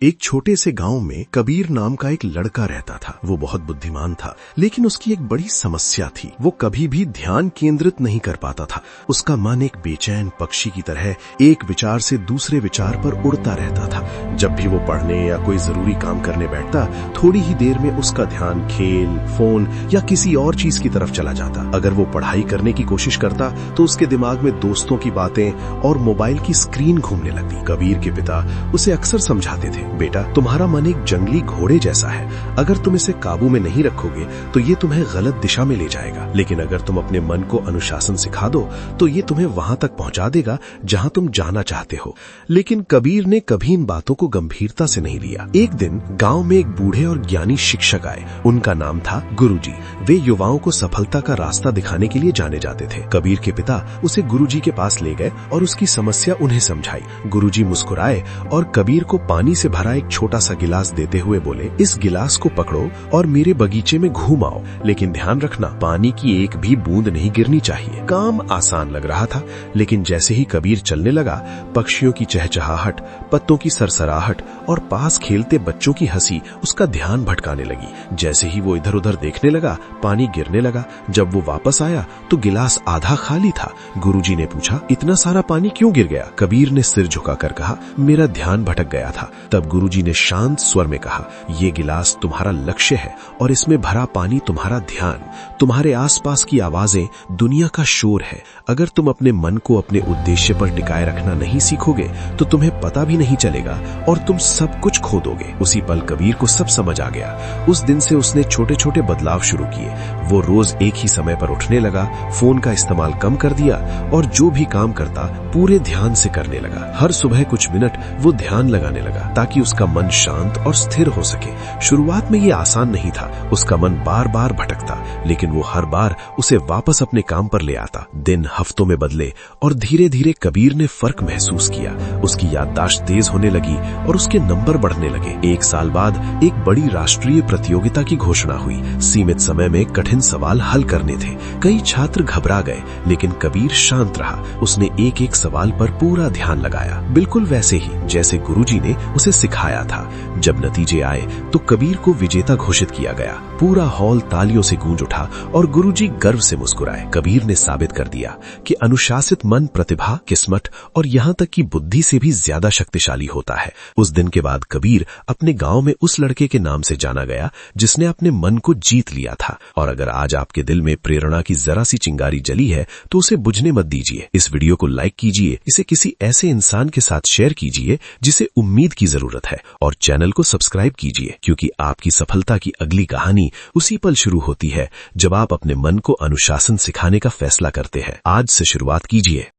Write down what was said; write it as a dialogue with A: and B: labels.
A: एक छोटे से गांव में कबीर नाम का एक लड़का रहता था। वो बहुत बुद्धिमान था, लेकिन उसकी एक बड़ी समस्या थी। वो कभी भी ध्यान केंद्रित नहीं कर पाता था। उसका मन एक बेचैन पक्षी की तरह एक विचार से दूसरे विचार पर उड़ता रहता था। जब भी वो पढ़ने या कोई जरूरी काम करने बैठता, थोड़ी ही देर में उसका ध्यान खेल, फोन या किसी और चीज की तरफ चला जाता। अगर वो पढ़ाई करने की कोशिश करता तो उसके दिमाग में दोस्तों की बातें और मोबाइल की स्क्रीन घूमने लगती। कबीर के पिता उसे अक्सर समझाते थे, बेटा तुम्हारा मन एक जंगली घोड़े जैसा है। अगर तुम इसे काबू में नहीं रखोगे तो ये तुम्हें गलत दिशा में ले जाएगा, लेकिन अगर तुम अपने मन को अनुशासन सिखा दो तो ये तुम्हें वहां तक पहुंचा देगा जहां तुम जाना चाहते हो। लेकिन कबीर ने कभी इन बातों को गंभीरता से नहीं लिया। एक दिन गांव में एक बूढ़े और ज्ञानी शिक्षक आए। उनका नाम था गुरुजी। वे युवाओं को सफलता का रास्ता दिखाने के लिए जाने जाते थे। कबीर के पिता उसे गुरुजी के पास ले गए और उसकी समस्या उन्हें समझाई। गुरुजी मुस्कुराए और कबीर को पानी से भरा एक छोटा सा गिलास देते हुए बोले, इस गिलास को पकड़ो और मेरे बगीचे में घूम आओ, लेकिन ध्यान रखना पानी की एक भी बूंद नहीं गिरनी चाहिए। काम आसान लग रहा था, लेकिन जैसे ही कबीर चलने लगा, पक्षियों की चहचहाहट, पत्तों की सरसराहट और पास खेलते बच्चों की हंसी उसका ध्यान भटकाने लगी। जैसे ही वो इधर उधर देखने लगा, पानी गिरने लगा। जब वो वापस आया तो गिलास आधा खाली था। गुरुजी ने पूछा, इतना सारा पानी क्यों गिर गया? कबीर ने सिर झुकाकर कहा, मेरा ध्यान भटक गया था। तब गुरुजी ने शांत स्वर में कहा, ये गिलास तुम्हारा लक्ष्य है और इसमें भरा पानी तुम्हारा ध्यान। तुम्हारे आसपास की आवाजें दुनिया का शोर है। अगर तुम अपने मन को अपने उद्देश्य पर टिकाए रखना नहीं सीखोगे तो तुम्हें पता भी नहीं चलेगा और तुम सब कुछ खो दोगे। उसी पल कबीर को सब समझ आ गया। उस दिन से उसने छोटे छोटे बदलाव शुरू किए। वो रोज एक ही समय पर उठने लगा, फोन का इस्तेमाल कम कर दिया और जो भी काम करता पूरे ध्यान से करने लगा। हर सुबह कुछ मिनट वो ध्यान लगाने लगा ताकि उसका मन शांत और स्थिर हो सके। शुरुआत में ये आसान नहीं था। उसका मन बार बार भटकता, लेकिन वो हर बार उसे वापस अपने काम पर ले आता। दिन हफ्तों में बदले और धीरे धीरे कबीर ने फर्क महसूस किया। उसकी याददाश्त तेज होने लगी और उसके नंबर बढ़ने लगे। एक साल बाद एक बड़ी राष्ट्रीय प्रतियोगिता की घोषणा हुई। सीमित समय में कठिन सवाल हल करने थे। कई छात्र घबरा गए, लेकिन कबीर शांत रहा। उसने एक एक सवाल पर पूरा ध्यान लगाया, बिल्कुल वैसे ही जैसे गुरुजी ने उसे सिखाया था। जब नतीजे आए तो कबीर को विजेता घोषित किया गया। पूरा हॉल तालियों से गूंज उठा और गुरुजी गर्व से मुस्कुराए। कबीर ने साबित कर दिया कि अनुशासित मन प्रतिभा, किस्मत और यहाँ तक कि बुद्धि से भी ज्यादा शक्तिशाली होता है। उस दिन के बाद कबीर अपने गांव में उस लड़के के नाम से जाना गया जिसने अपने मन को जीत लिया था। और अगर आज आपके दिल में प्रेरणा की जरा सी चिंगारी जली है तो उसे बुझने मत दीजिए। इस वीडियो को लाइक कीजिए, इसे किसी ऐसे इंसान के साथ शेयर कीजिए जिसे उम्मीद की जरूरत है, और चैनल को सब्सक्राइब कीजिए, क्योंकि आपकी सफलता की अगली कहानी उसी पल शुरू होती है जब आप अपने मन को अनुशासन सिखाने का फैसला करते हैं। आज से शुरुआत कीजिए।